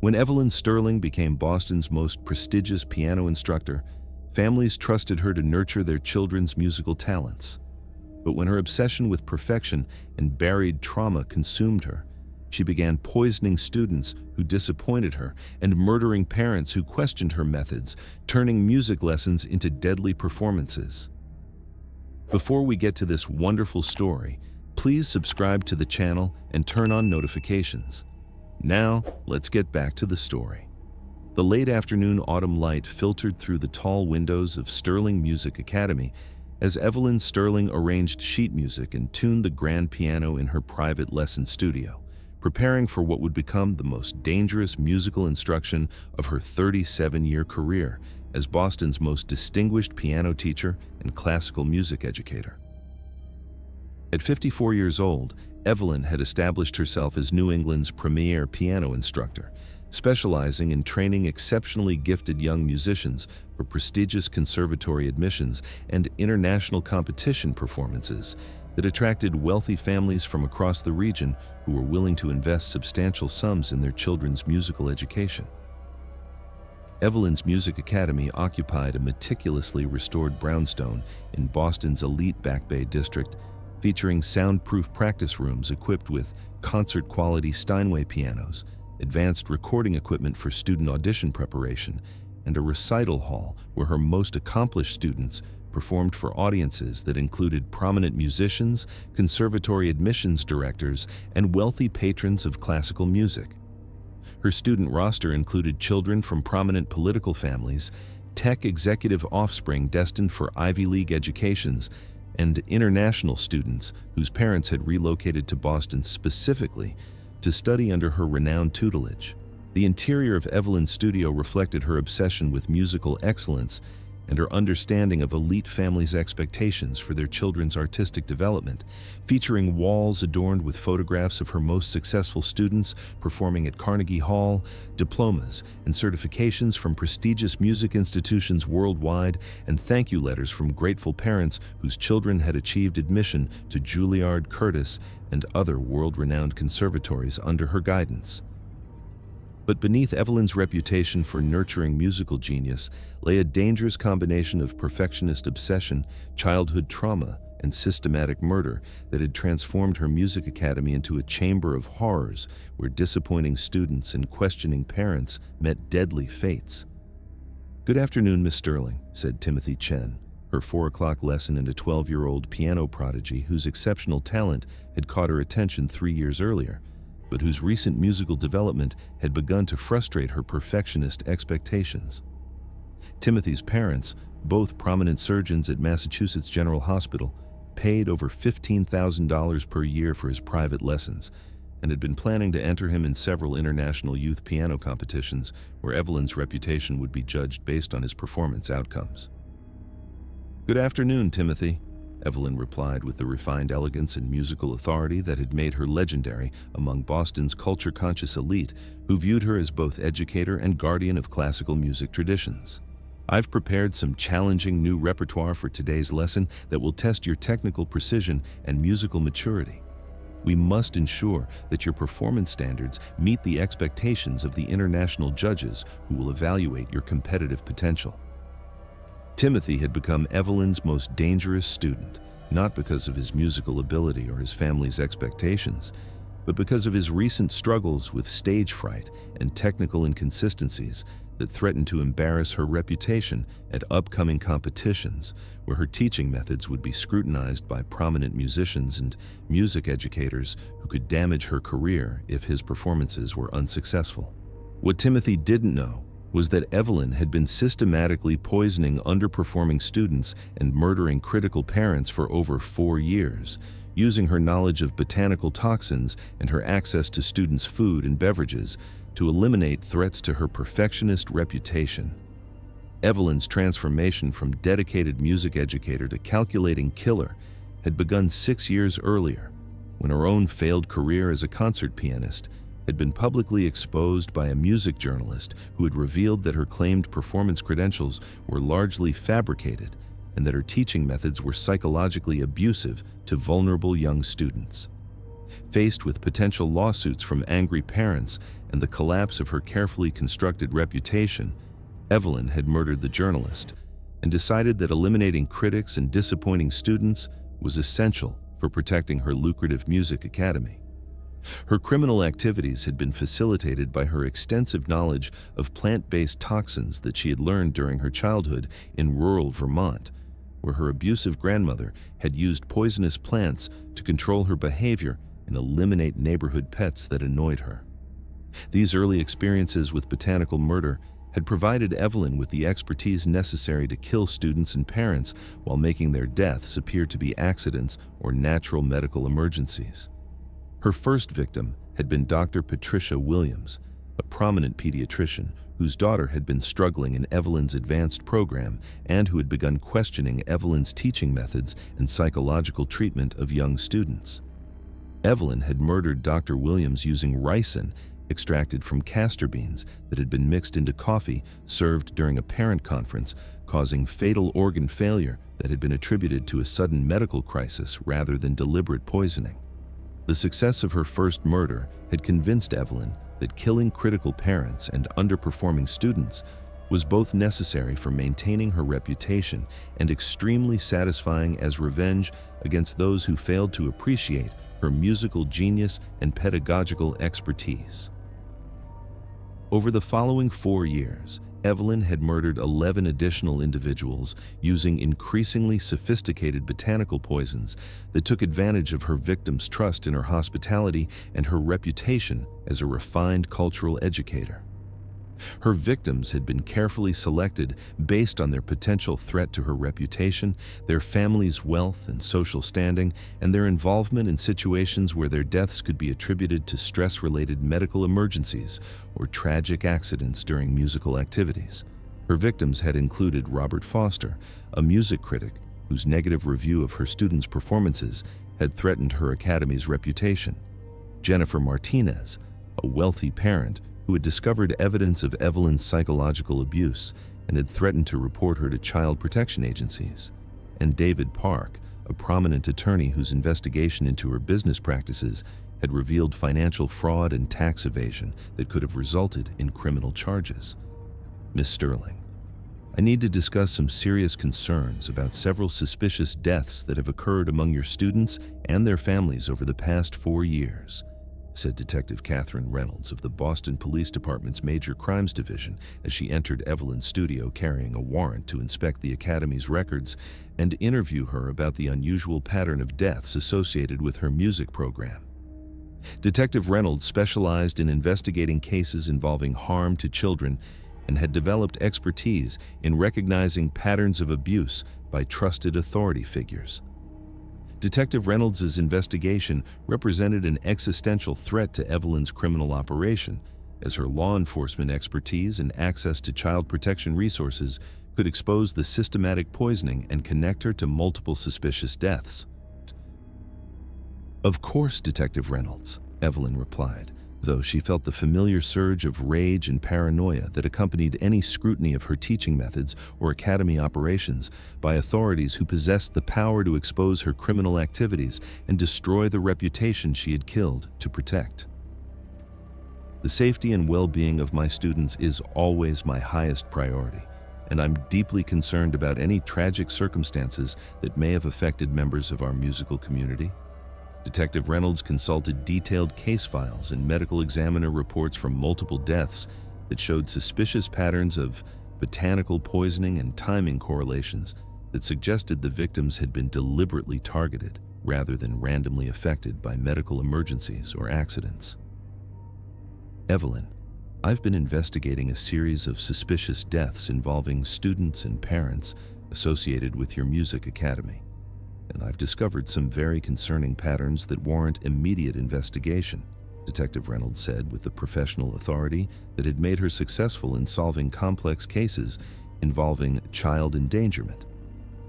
When Evelyn Sterling became Boston's most prestigious piano instructor, families trusted her to nurture their children's musical talents. But when her obsession with perfection and buried trauma consumed her, she began poisoning students who disappointed her and murdering parents who questioned her methods, turning music lessons into deadly performances. Before we get to this wonderful story, please subscribe to the channel and turn on notifications. Now, let's get back to the story. The late afternoon autumn light filtered through the tall windows of Sterling Music Academy as Evelyn Sterling arranged sheet music and tuned the grand piano in her private lesson studio, preparing for what would become the most dangerous musical instruction of her 37-year career as Boston's most distinguished piano teacher and classical music educator. At 54 years old, Evelyn had established herself as New England's premier piano instructor, specializing in training exceptionally gifted young musicians for prestigious conservatory admissions and international competition performances that attracted wealthy families from across the region who were willing to invest substantial sums in their children's musical education. Evelyn's Music Academy occupied a meticulously restored brownstone in Boston's elite Back Bay district, featuring soundproof practice rooms equipped with concert-quality Steinway pianos, advanced recording equipment for student audition preparation, and a recital hall where her most accomplished students performed for audiences that included prominent musicians, conservatory admissions directors, and wealthy patrons of classical music. Her student roster included children from prominent political families, tech executive offspring destined for Ivy League educations, and international students whose parents had relocated to Boston specifically to study under her renowned tutelage. The interior of Evelyn's studio reflected her obsession with musical excellence and her understanding of elite families' expectations for their children's artistic development, featuring walls adorned with photographs of her most successful students performing at Carnegie Hall, diplomas and certifications from prestigious music institutions worldwide, and thank you letters from grateful parents whose children had achieved admission to Juilliard, Curtis, and other world-renowned conservatories under her guidance. But beneath Evelyn's reputation for nurturing musical genius lay a dangerous combination of perfectionist obsession, childhood trauma, and systematic murder that had transformed her music academy into a chamber of horrors where disappointing students and questioning parents met deadly fates. "Good afternoon, Miss Sterling," said Timothy Chen, her 4 o'clock lesson and a 12-year-old piano prodigy whose exceptional talent had caught her attention 3 years earlier, but whose recent musical development had begun to frustrate her perfectionist expectations. Timothy's parents, both prominent surgeons at Massachusetts General Hospital, paid over $15,000 per year for his private lessons and had been planning to enter him in several international youth piano competitions where Evelyn's reputation would be judged based on his performance outcomes. "Good afternoon, Timothy," Evelyn replied with the refined elegance and musical authority that had made her legendary among Boston's culture-conscious elite who viewed her as both educator and guardian of classical music traditions. "I've prepared some challenging new repertoire for today's lesson that will test your technical precision and musical maturity. We must ensure that your performance standards meet the expectations of the international judges who will evaluate your competitive potential." Timothy had become Evelyn's most dangerous student, not because of his musical ability or his family's expectations, but because of his recent struggles with stage fright and technical inconsistencies that threatened to embarrass her reputation at upcoming competitions, where her teaching methods would be scrutinized by prominent musicians and music educators who could damage her career if his performances were unsuccessful. What Timothy didn't know was that Evelyn had been systematically poisoning underperforming students and murdering critical parents for over 4 years, using her knowledge of botanical toxins and her access to students' food and beverages to eliminate threats to her perfectionist reputation. Evelyn's transformation from dedicated music educator to calculating killer had begun 6 years earlier, when her own failed career as a concert pianist had been publicly exposed by a music journalist who had revealed that her claimed performance credentials were largely fabricated and that her teaching methods were psychologically abusive to vulnerable young students. Faced with potential lawsuits from angry parents and the collapse of her carefully constructed reputation, Evelyn had murdered the journalist and decided that eliminating critics and disappointing students was essential for protecting her lucrative music academy. Her criminal activities had been facilitated by her extensive knowledge of plant-based toxins that she had learned during her childhood in rural Vermont, where her abusive grandmother had used poisonous plants to control her behavior and eliminate neighborhood pets that annoyed her. These early experiences with botanical murder had provided Evelyn with the expertise necessary to kill students and parents while making their deaths appear to be accidents or natural medical emergencies. Her first victim had been Dr. Patricia Williams, a prominent pediatrician whose daughter had been struggling in Evelyn's advanced program and who had begun questioning Evelyn's teaching methods and psychological treatment of young students. Evelyn had murdered Dr. Williams using ricin extracted from castor beans that had been mixed into coffee served during a parent conference, causing fatal organ failure that had been attributed to a sudden medical crisis rather than deliberate poisoning. The success of her first murder had convinced Evelyn that killing critical parents and underperforming students was both necessary for maintaining her reputation and extremely satisfying as revenge against those who failed to appreciate her musical genius and pedagogical expertise. Over the following 4 years, Evelyn had murdered 11 additional individuals using increasingly sophisticated botanical poisons that took advantage of her victims' trust in her hospitality and her reputation as a refined cultural educator. Her victims had been carefully selected based on their potential threat to her reputation, their family's wealth and social standing, and their involvement in situations where their deaths could be attributed to stress-related medical emergencies or tragic accidents during musical activities. Her victims had included Robert Foster, a music critic whose negative review of her students' performances had threatened her academy's reputation; Jennifer Martinez, a wealthy parent who had discovered evidence of Evelyn's psychological abuse and had threatened to report her to child protection agencies; and David Park, a prominent attorney whose investigation into her business practices had revealed financial fraud and tax evasion that could have resulted in criminal charges. Miss Sterling, I need to discuss some serious concerns about several suspicious deaths that have occurred among your students and their families over the past 4 years, said Detective Catherine Reynolds of the Boston Police Department's Major Crimes Division as she entered Evelyn's studio carrying a warrant to inspect the Academy's records and interview her about the unusual pattern of deaths associated with her music program. Detective Reynolds specialized in investigating cases involving harm to children and had developed expertise in recognizing patterns of abuse by trusted authority figures. Detective Reynolds' investigation represented an existential threat to Evelyn's criminal operation, as her law enforcement expertise and access to child protection resources could expose the systematic poisoning and connect her to multiple suspicious deaths. Of course, Detective Reynolds, Evelyn replied, though she felt the familiar surge of rage and paranoia that accompanied any scrutiny of her teaching methods or academy operations by authorities who possessed the power to expose her criminal activities and destroy the reputation she had killed to protect. The safety and well-being of my students is always my highest priority, and I'm deeply concerned about any tragic circumstances that may have affected members of our musical community. Detective Reynolds consulted detailed case files and medical examiner reports from multiple deaths that showed suspicious patterns of botanical poisoning and timing correlations that suggested the victims had been deliberately targeted rather than randomly affected by medical emergencies or accidents. Evelyn, I've been investigating a series of suspicious deaths involving students and parents associated with your music academy, and I've discovered some very concerning patterns that warrant immediate investigation, Detective Reynolds said with the professional authority that had made her successful in solving complex cases involving child endangerment.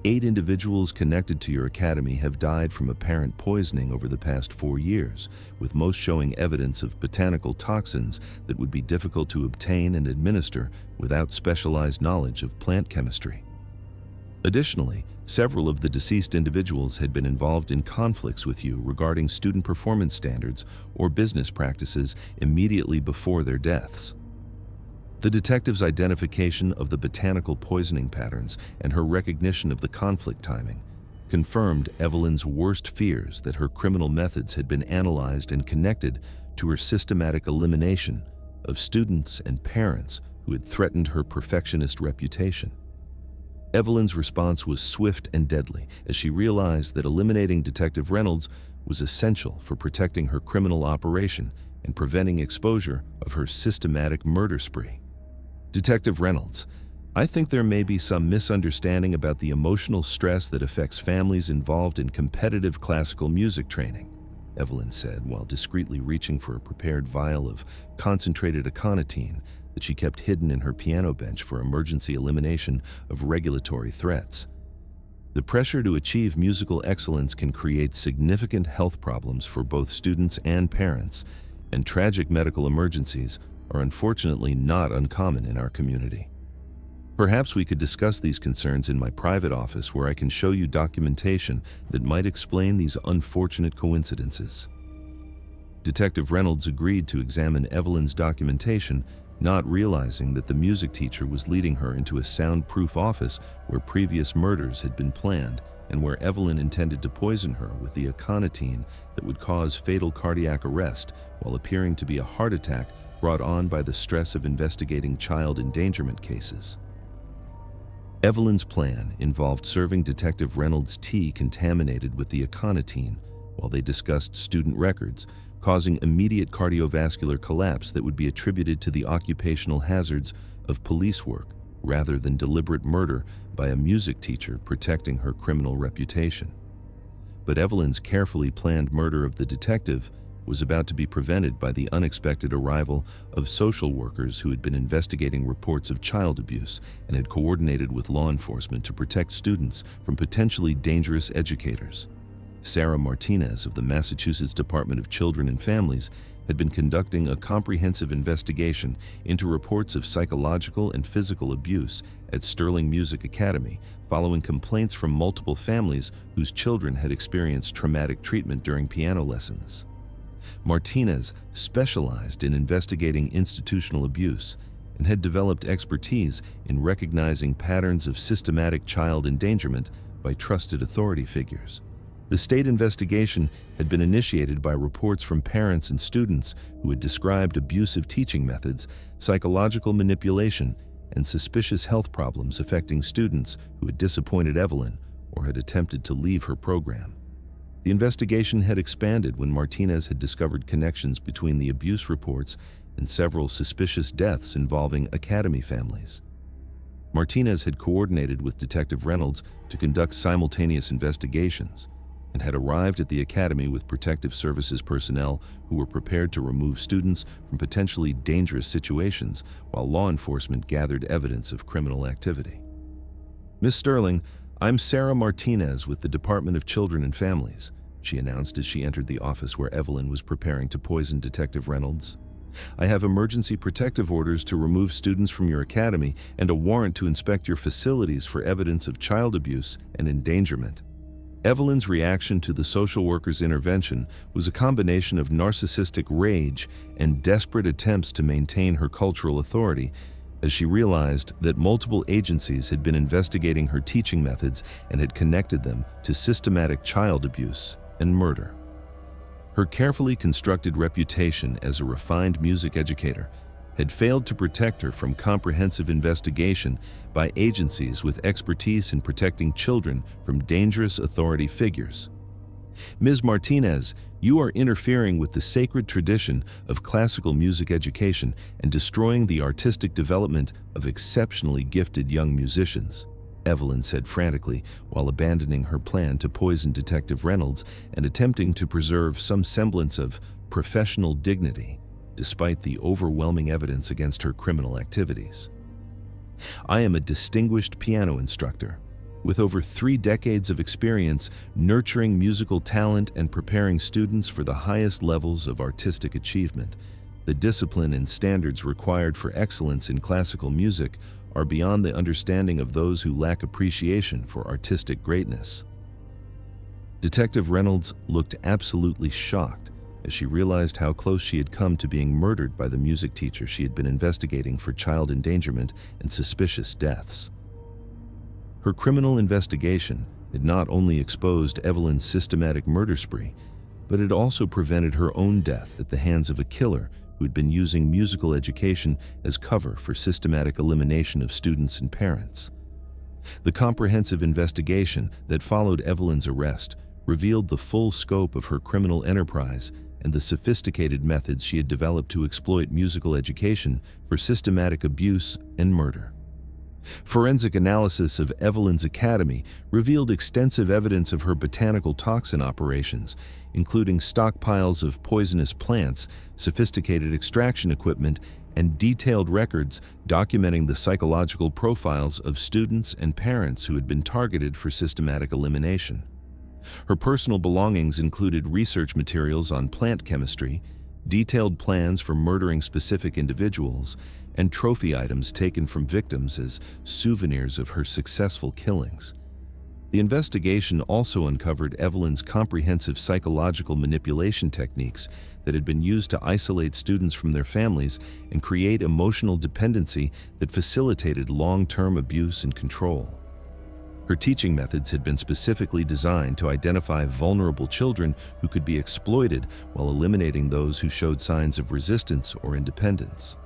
8 individuals connected to your academy have died from apparent poisoning over the past 4 years, with most showing evidence of botanical toxins that would be difficult to obtain and administer without specialized knowledge of plant chemistry. Additionally, several of the deceased individuals had been involved in conflicts with you regarding student performance standards or business practices immediately before their deaths. The detective's identification of the botanical poisoning patterns and her recognition of the conflict timing confirmed Evelyn's worst fears that her criminal methods had been analyzed and connected to her systematic elimination of students and parents who had threatened her perfectionist reputation. Evelyn's response was swift and deadly as she realized that eliminating Detective Reynolds was essential for protecting her criminal operation and preventing exposure of her systematic murder spree. Detective Reynolds, I think there may be some misunderstanding about the emotional stress that affects families involved in competitive classical music training, Evelyn said while discreetly reaching for a prepared vial of concentrated aconitine that she kept hidden in her piano bench for emergency elimination of regulatory threats. The pressure to achieve musical excellence can create significant health problems for both students and parents, and tragic medical emergencies are unfortunately not uncommon in our community. Perhaps we could discuss these concerns in my private office where I can show you documentation that might explain these unfortunate coincidences. Detective Reynolds agreed to examine Evelyn's documentation, not realizing that the music teacher was leading her into a soundproof office where previous murders had been planned and where Evelyn intended to poison her with the aconitine that would cause fatal cardiac arrest while appearing to be a heart attack brought on by the stress of investigating child endangerment cases. Evelyn's plan involved serving Detective Reynolds tea contaminated with the aconitine while they discussed student records, causing immediate cardiovascular collapse that would be attributed to the occupational hazards of police work rather than deliberate murder by a music teacher protecting her criminal reputation. But Evelyn's carefully planned murder of the detective was about to be prevented by the unexpected arrival of social workers who had been investigating reports of child abuse and had coordinated with law enforcement to protect students from potentially dangerous educators. Sarah Martinez of the Massachusetts Department of Children and Families had been conducting a comprehensive investigation into reports of psychological and physical abuse at Sterling Music Academy following complaints from multiple families whose children had experienced traumatic treatment during piano lessons. Martinez specialized in investigating institutional abuse and had developed expertise in recognizing patterns of systematic child endangerment by trusted authority figures. The state investigation had been initiated by reports from parents and students who had described abusive teaching methods, psychological manipulation, and suspicious health problems affecting students who had disappointed Evelyn or had attempted to leave her program. The investigation had expanded when Martinez had discovered connections between the abuse reports and several suspicious deaths involving academy families. Martinez had coordinated with Detective Reynolds to conduct simultaneous investigations and had arrived at the academy with protective services personnel who were prepared to remove students from potentially dangerous situations while law enforcement gathered evidence of criminal activity. "Miss Sterling, I'm Sarah Martinez with the Department of Children and Families," she announced as she entered the office where Evelyn was preparing to poison Detective Reynolds. "I have emergency protective orders to remove students from your academy and a warrant to inspect your facilities for evidence of child abuse and endangerment." Evelyn's reaction to the social worker's intervention was a combination of narcissistic rage and desperate attempts to maintain her cultural authority, as she realized that multiple agencies had been investigating her teaching methods and had connected them to systematic child abuse and murder. Her carefully constructed reputation as a refined music educator had failed to protect her from comprehensive investigation by agencies with expertise in protecting children from dangerous authority figures. "Ms. Martinez, you are interfering with the sacred tradition of classical music education and destroying the artistic development of exceptionally gifted young musicians," Evelyn said frantically while abandoning her plan to poison Detective Reynolds and attempting to preserve some semblance of professional dignity, despite the overwhelming evidence against her criminal activities. "I am a distinguished piano instructor, with over 3 decades of experience nurturing musical talent and preparing students for the highest levels of artistic achievement. The discipline and standards required for excellence in classical music are beyond the understanding of those who lack appreciation for artistic greatness. Detective Reynolds looked absolutely shocked as she realized how close she had come to being murdered by the music teacher she had been investigating for child endangerment and suspicious deaths. Her criminal investigation had not only exposed Evelyn's systematic murder spree, but it also prevented her own death at the hands of a killer who had been using musical education as cover for systematic elimination of students and parents. The comprehensive investigation that followed Evelyn's arrest revealed the full scope of her criminal enterprise and the sophisticated methods she had developed to exploit musical education for systematic abuse and murder. Forensic analysis of Evelyn's academy revealed extensive evidence of her botanical toxin operations, including stockpiles of poisonous plants, sophisticated extraction equipment, and detailed records documenting the psychological profiles of students and parents who had been targeted for systematic elimination. Her personal belongings included research materials on plant chemistry, detailed plans for murdering specific individuals, and trophy items taken from victims as souvenirs of her successful killings. The investigation also uncovered Evelyn's comprehensive psychological manipulation techniques that had been used to isolate students from their families and create emotional dependency that facilitated long-term abuse and control. Her teaching methods had been specifically designed to identify vulnerable children who could be exploited while eliminating those who showed signs of resistance or independence.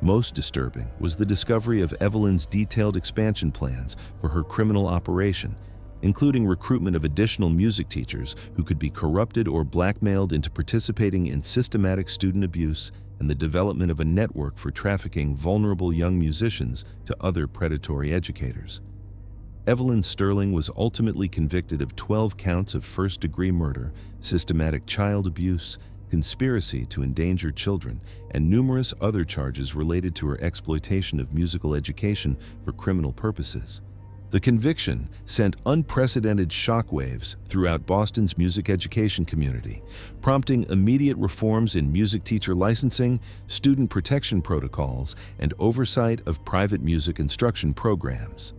Most disturbing was the discovery of Evelyn's detailed expansion plans for her criminal operation, including recruitment of additional music teachers who could be corrupted or blackmailed into participating in systematic student abuse and the development of a network for trafficking vulnerable young musicians to other predatory educators. Evelyn Sterling was ultimately convicted of 12 counts of first-degree murder, systematic child abuse, conspiracy to endanger children, and numerous other charges related to her exploitation of musical education for criminal purposes. The conviction sent unprecedented shockwaves throughout Boston's music education community, prompting immediate reforms in music teacher licensing, student protection protocols, and oversight of private music instruction programs.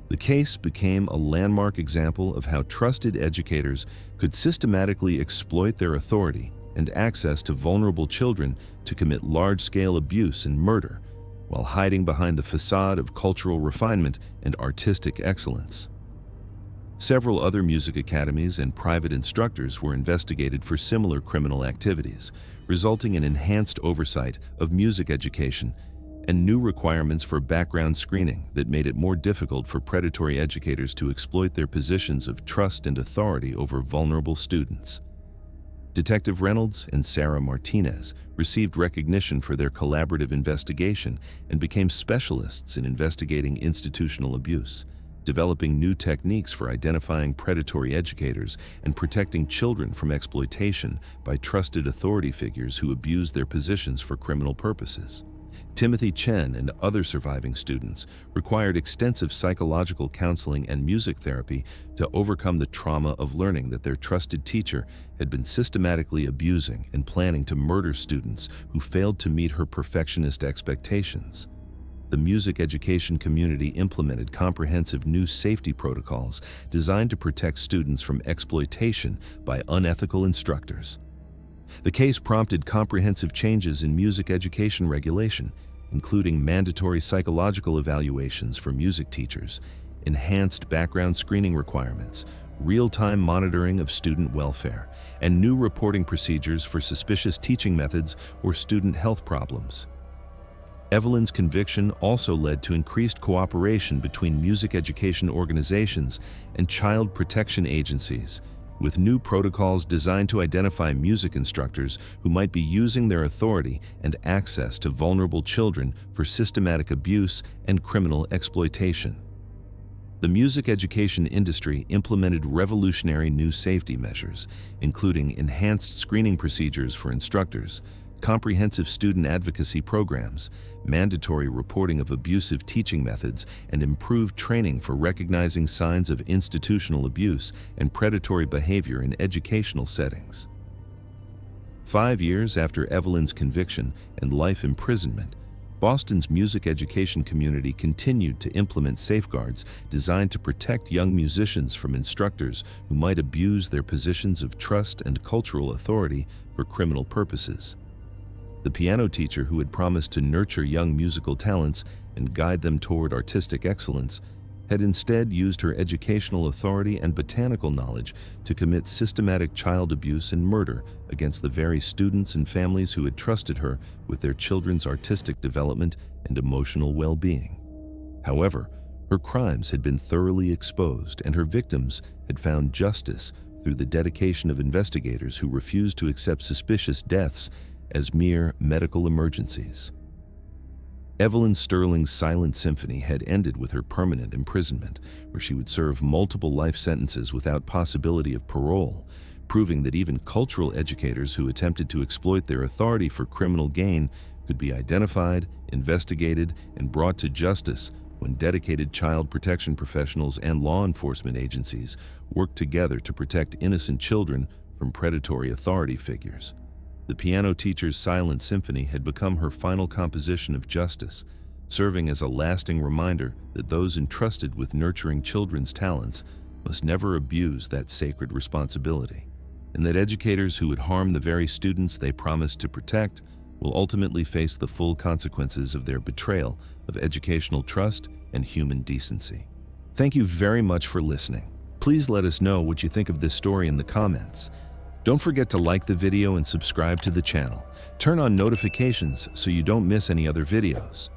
The case became a landmark example of how trusted educators could systematically exploit their authority and access to vulnerable children to commit large-scale abuse and murder, while hiding behind the facade of cultural refinement and artistic excellence. Several other music academies and private instructors were investigated for similar criminal activities, resulting in enhanced oversight of music education and new requirements for background screening that made it more difficult for predatory educators to exploit their positions of trust and authority over vulnerable students. Detective Reynolds and Sarah Martinez received recognition for their collaborative investigation and became specialists in investigating institutional abuse, developing new techniques for identifying predatory educators and protecting children from exploitation by trusted authority figures who abuse their positions for criminal purposes. Timothy Chen and other surviving students required extensive psychological counseling and music therapy to overcome the trauma of learning that their trusted teacher had been systematically abusing and planning to murder students who failed to meet her perfectionist expectations. The music education community implemented comprehensive new safety protocols designed to protect students from exploitation by unethical instructors. The case prompted comprehensive changes in music education regulation, including mandatory psychological evaluations for music teachers, enhanced background screening requirements, real-time monitoring of student welfare, and new reporting procedures for suspicious teaching methods or student health problems. Evelyn's conviction also led to increased cooperation between music education organizations and child protection agencies, with new protocols designed to identify music instructors who might be using their authority and access to vulnerable children for systematic abuse and criminal exploitation. The music education industry implemented revolutionary new safety measures, including enhanced screening procedures for instructors, comprehensive student advocacy programs, mandatory reporting of abusive teaching methods, and improved training for recognizing signs of institutional abuse and predatory behavior in educational settings. 5 years after Evelyn's conviction and life imprisonment, Boston's music education community continued to implement safeguards designed to protect young musicians from instructors who might abuse their positions of trust and cultural authority for criminal purposes. The piano teacher who had promised to nurture young musical talents and guide them toward artistic excellence had instead used her educational authority and botanical knowledge to commit systematic child abuse and murder against the very students and families who had trusted her with their children's artistic development and emotional well-being. However, her crimes had been thoroughly exposed, and her victims had found justice through the dedication of investigators who refused to accept suspicious deaths as mere medical emergencies. Evelyn Sterling's silent symphony had ended with her permanent imprisonment, where she would serve multiple life sentences without possibility of parole, proving that even cultural educators who attempted to exploit their authority for criminal gain could be identified, investigated, and brought to justice when dedicated child protection professionals and law enforcement agencies worked together to protect innocent children from predatory authority figures. The piano teacher's silent symphony had become her final composition of justice, serving as a lasting reminder that those entrusted with nurturing children's talents must never abuse that sacred responsibility, and that educators who would harm the very students they promised to protect will ultimately face the full consequences of their betrayal of educational trust and human decency. Thank you very much for listening. Please let us know what you think of this story in the comments. Don't forget to like the video and subscribe to the channel. Turn on notifications so you don't miss any other videos.